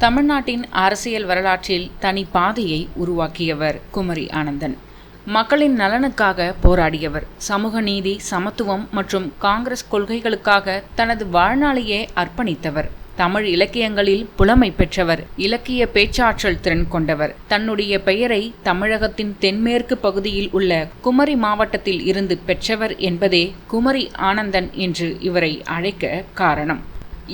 தமிழ்நாட்டின் அரசியல் வரலாற்றில் தனி பாதையை உருவாக்கியவர் குமரி ஆனந்தன். மக்களின் நலனுக்காக போராடியவர். சமூக நீதி, சமத்துவம் மற்றும் காங்கிரஸ் கொள்கைகளுக்காக தனது வாழ்நாளையே அர்ப்பணித்தவர். தமிழ் இலக்கியங்களில் புலமை பெற்றவர். இலக்கிய பேச்சாற்றல் திறன் கொண்டவர். தன்னுடைய பெயரை தமிழகத்தின் தென்மேற்கு பகுதியில் உள்ள குமரி மாவட்டத்தில் இருந்து பெற்றவர் என்பதே குமரி ஆனந்தன் என்று இவரை அழைக்க காரணம்.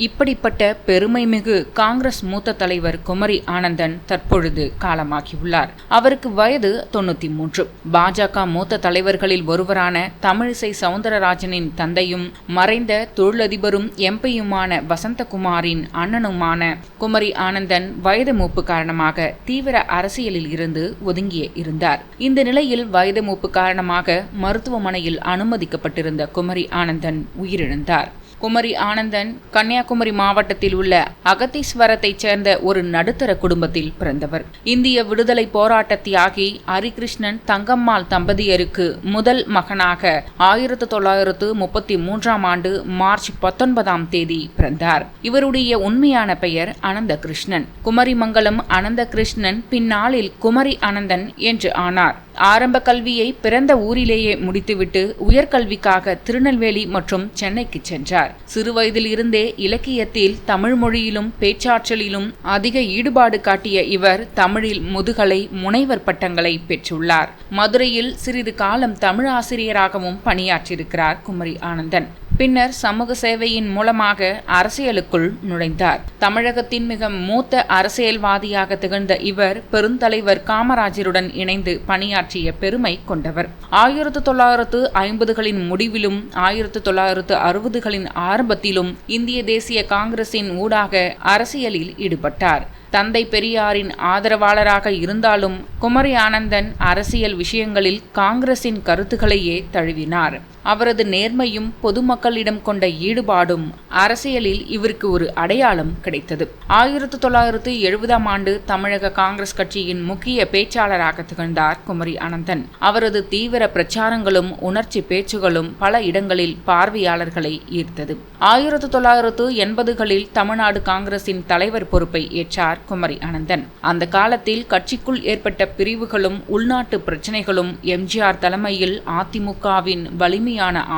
இப்படிப்பட்ட பெருமைமிகு காங்கிரஸ் மூத்த தலைவர் குமரி ஆனந்தன் தற்பொழுது காலமாகியுள்ளார். அவருக்கு வயது 93. பாஜக மூத்த தலைவர்களில் ஒருவரான தமிழிசை சவுந்தரராஜனின் தந்தையும் மறைந்த தொழிலதிபரும் எம்பியுமான வசந்தகுமாரின் அண்ணனுமான குமரி ஆனந்தன் வயது மூப்பு காரணமாக தீவிர அரசியலில் இருந்து ஒதுங்கியே இருந்தார். இந்த நிலையில் வயது மூப்பு காரணமாக மருத்துவமனையில் அனுமதிக்கப்பட்டிருந்த குமரி ஆனந்தன் உயிரிழந்தார். குமரி ஆனந்தன் கன்னியாகுமரி மாவட்டத்தில் உள்ள அகத்தீஸ்வரத்தைச் சேர்ந்த ஒரு நடுத்தர குடும்பத்தில் பிறந்தவர். இந்திய விடுதலை போராட்ட தியாகி ஹரிகிருஷ்ணன் தங்கம்மாள் தம்பதியருக்கு முதல் மகனாக 1933ஆம் ஆண்டு மார்ச் 19ஆம் தேதி பிறந்தார். இவருடைய உண்மையான பெயர் அனந்தகிருஷ்ணன். குமரிமங்கலம் அனந்தகிருஷ்ணன் பின்னாளில் குமரி ஆனந்தன் என்று ஆனார். ஆரம்ப கல்வியை பிறந்த ஊரிலேயே முடித்துவிட்டு உயர்கல்விக்காக திருநெல்வேலி மற்றும் சென்னைக்கு சென்றார். சிறுவயதில் இருந்தே இலக்கியத்தில் தமிழ் மொழியிலும் பேச்சாற்றலிலும் அதிக ஈடுபாடு காட்டிய இவர் தமிழில் முதுகலை, முனைவர் பட்டங்களை பெற்றுள்ளார். மதுரையில் சிறிது காலம் தமிழ் ஆசிரியராகவும் பணியாற்றியிருக்கிறார் குமரி ஆனந்தன். பின்னர் சமூக சேவையின் மூலமாக அரசியலுக்குள் நுழைந்தார். தமிழகத்தின் மிக மூத்த அரசியல்வாதியாக திகழ்ந்த இவர் பெருந்தலைவர் காமராஜருடன் இணைந்து பணியாற்றிய பெருமை கொண்டவர். 1950களின் முடிவிலும் 1960களின் ஆரம்பத்திலும் இந்திய தேசிய காங்கிரசின் ஊடாக அரசியலில் ஈடுபட்டார். தந்தை பெரியாரின் ஆதரவாளராக இருந்தாலும் குமரி ஆனந்தன் அரசியல் விஷயங்களில் காங்கிரசின் கருத்துக்களையே தழுவினார். அவரது நேர்மையும் பொதுமக்களிடம் கொண்ட ஈடுபாடும் அரசியலில் இவருக்கு ஒரு அடையாளம் கிடைத்தது. 1970ஆம் ஆண்டு தமிழக காங்கிரஸ் கட்சியின் முக்கிய பேச்சாளராக திகழ்ந்தார் குமரி ஆனந்தன். அவரது தீவிர பிரச்சாரங்களும் உணர்ச்சி பேச்சுகளும் பல இடங்களில் பார்வையாளர்களை ஈர்த்தது. 1980களில் தமிழ்நாடு காங்கிரசின் தலைவர் பொறுப்பை ஏற்றார் குமரி ஆனந்தன். அந்த காலத்தில் கட்சிக்குள் ஏற்பட்ட பிரிவுகளும் உள்நாட்டு பிரச்சனைகளும் எம்ஜிஆர் தலைமையில் அதிமுகவின் வலிமையான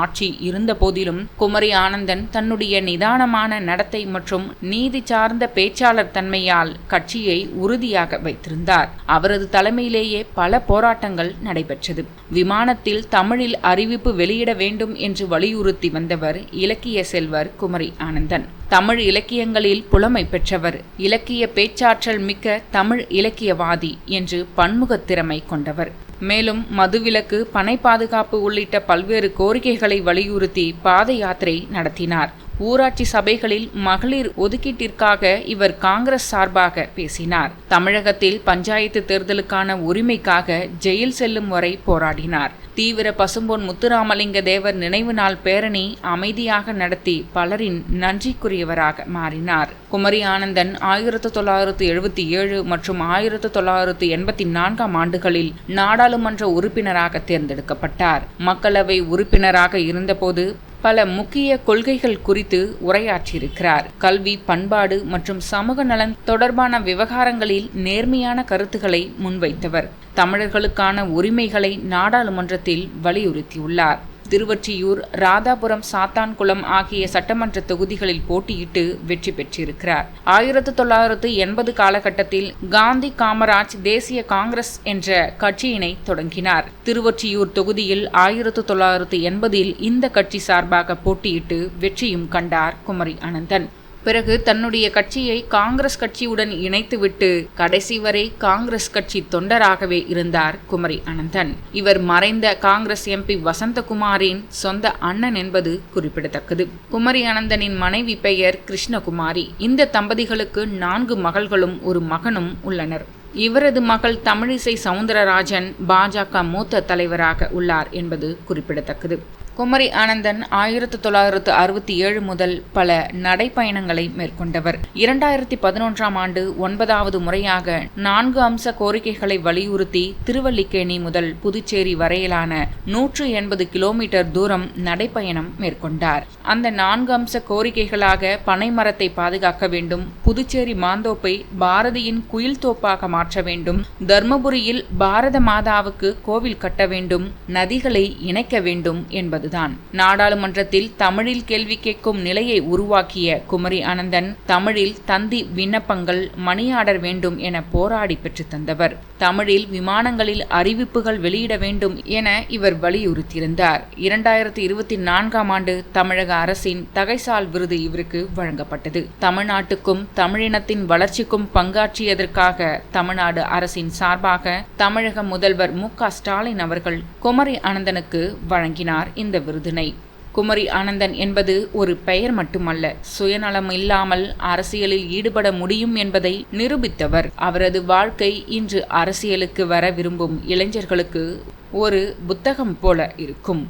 ஆட்சி இருந்த போதிலும் குமரி ஆனந்தன் தன்னுடைய நிதானமான நடத்தை மற்றும் நீதி சார்ந்த பேச்சாளர் தன்மையால் கட்சியை உறுதியாக வைத்திருந்தார். அவரது தலைமையிலேயே பல போராட்டங்கள் நடைபெற்றது. விமானத்தில் தமிழில் அறிவிப்பு வெளியிட வேண்டும் என்று வலியுறுத்தி வந்தவர் இலக்கிய செல்வர் குமரி ஆனந்தன். தமிழ் இலக்கியங்களில் புலமை பெற்றவர். இலக்கிய பேச்சாற்றல் மிக்க தமிழ் இலக்கியவாதி என்று பன்முகத் திறமை கொண்டவர். மேலும் மதுவிலக்கு, பனை பாதுகாப்பு உள்ளிட்ட பல்வேறு கோரிக்கைகளை வலியுறுத்தி பாத யாத்திரை நடத்தினார். ஊராட்சி சபைகளில் மகளிர் ஒதுக்கீட்டிற்காக இவர் காங்கிரஸ் சார்பாக பேசினார். தமிழகத்தில் பஞ்சாயத்து தேர்தலுக்கான உரிமைக்காக ஜெயில் செல்லும் வரை போராடினார். தீவிர பசும்பொன் முத்துராமலிங்க தேவர் நினைவு நாள் பேரணி அமைதியாக நடத்தி பலரின் நன்றிக்குரியவராக மாறினார். குமரி ஆனந்தன் 1977 மற்றும் 1984ஆம் ஆண்டுகளில் நாடாளுமன்ற உறுப்பினராக தேர்ந்தெடுக்கப்பட்டார். மக்களவை உறுப்பினராக இருந்தபோது பல முக்கிய கொள்கைகள் குறித்து உரையாற்றியிருக்கிறார். கல்வி, பண்பாடு மற்றும் சமூக நலன் தொடர்பான விவகாரங்களில் நேர்மையான கருத்துக்களை முன்வைத்தவர். தமிழர்களுக்கான உரிமைகளை நாடாளுமன்றத்தில் வலியுறுத்தியுள்ளார். திருவொற்றியூர், ராதாபுரம், சாத்தான்குளம் ஆகிய சட்டமன்ற தொகுதிகளில் போட்டியிட்டு வெற்றி பெற்றிருக்கிறார். 1980 காலகட்டத்தில் காந்தி காமராஜ் தேசிய காங்கிரஸ் என்ற கட்சியினை தொடங்கினார். திருவொற்றியூர் தொகுதியில் 1980இல் இந்த கட்சி சார்பாக போட்டியிட்டு வெற்றியும் கண்டார் குமரி ஆனந்தன். பிறகு தன்னுடைய கட்சியை காங்கிரஸ் கட்சியுடன் இணைத்துவிட்டு கடைசி வரை காங்கிரஸ் கட்சி தொண்டராகவே இருந்தார் குமரி ஆனந்தன். இவர் மறைந்த காங்கிரஸ் எம்பி வசந்தகுமாரின் சொந்த அண்ணன் என்பது குறிப்பிடத்தக்கது. குமரி ஆனந்தனின் மனைவி பெயர் கிருஷ்ணகுமாரி. இந்த தம்பதிகளுக்கு 4 மகள்களும் ஒரு மகனும் உள்ளனர். இவரது மகள் தமிழிசை சவுந்தரராஜன் பாஜக மூத்த தலைவராக உள்ளார் என்பது குறிப்பிடத்தக்கது. குமரி ஆனந்தன் 1967 முதல் பல நடைப்பயணங்களை மேற்கொண்டவர். 2011ஆம் ஆண்டு 9வது முறையாக 4 அம்ச கோரிக்கைகளை வலியுறுத்தி திருவல்லிக்கேணி முதல் புதுச்சேரி வரையிலான 180 கிலோமீட்டர் தூரம் நடைப்பயணம் மேற்கொண்டார். அந்த 4 அம்ச கோரிக்கைகளாக பனைமரத்தை பாதுகாக்க வேண்டும், புதுச்சேரி மாந்தோப்பை பாரதியின் குயில் தோப்பாக மாற்ற வேண்டும், தர்மபுரியில் பாரத மாதாவுக்கு கோவில் கட்ட வேண்டும், நதிகளை இணைக்க வேண்டும் என்பது தான். நாடாளுமன்றத்தில் தமிழில் கேள்வி கேட்கும் நிலையை உருவாக்கிய குமரி ஆனந்தன் தமிழில் தந்தி விண்ணப்பங்கள் மணி ஆர்டர் வேண்டும் என போராடி பெற்று தந்தவர். தமிழில் விமானங்களில் அறிவிப்புகள் வெளியிட வேண்டும் என இவர் வலியுறுத்தியிருந்தார். 2024ஆம் ஆண்டு தமிழக அரசின் தகைசால் விருது இவருக்கு வழங்கப்பட்டது. தமிழ்நாட்டுக்கும் தமிழினத்தின் வளர்ச்சிக்கும் பங்காற்றியதற்காக தமிழ்நாடு அரசின் சார்பாக தமிழக முதல்வர் மு.க.ஸ்டாலின் அவர்கள் குமரி ஆனந்தனுக்கு வழங்கினார் இந்த விருதினை. குமரி ஆனந்தன் என்பது ஒரு பெயர் மட்டுமல்ல, சுயநலம் இல்லாமல் அரசியலில் ஈடுபட முடியும் என்பதை நிரூபித்தவர். அவரது வாழ்க்கை இன்று அரசியலுக்கு வர விரும்பும் இளைஞர்களுக்கு ஒரு புத்தகம் போல இருக்கும்.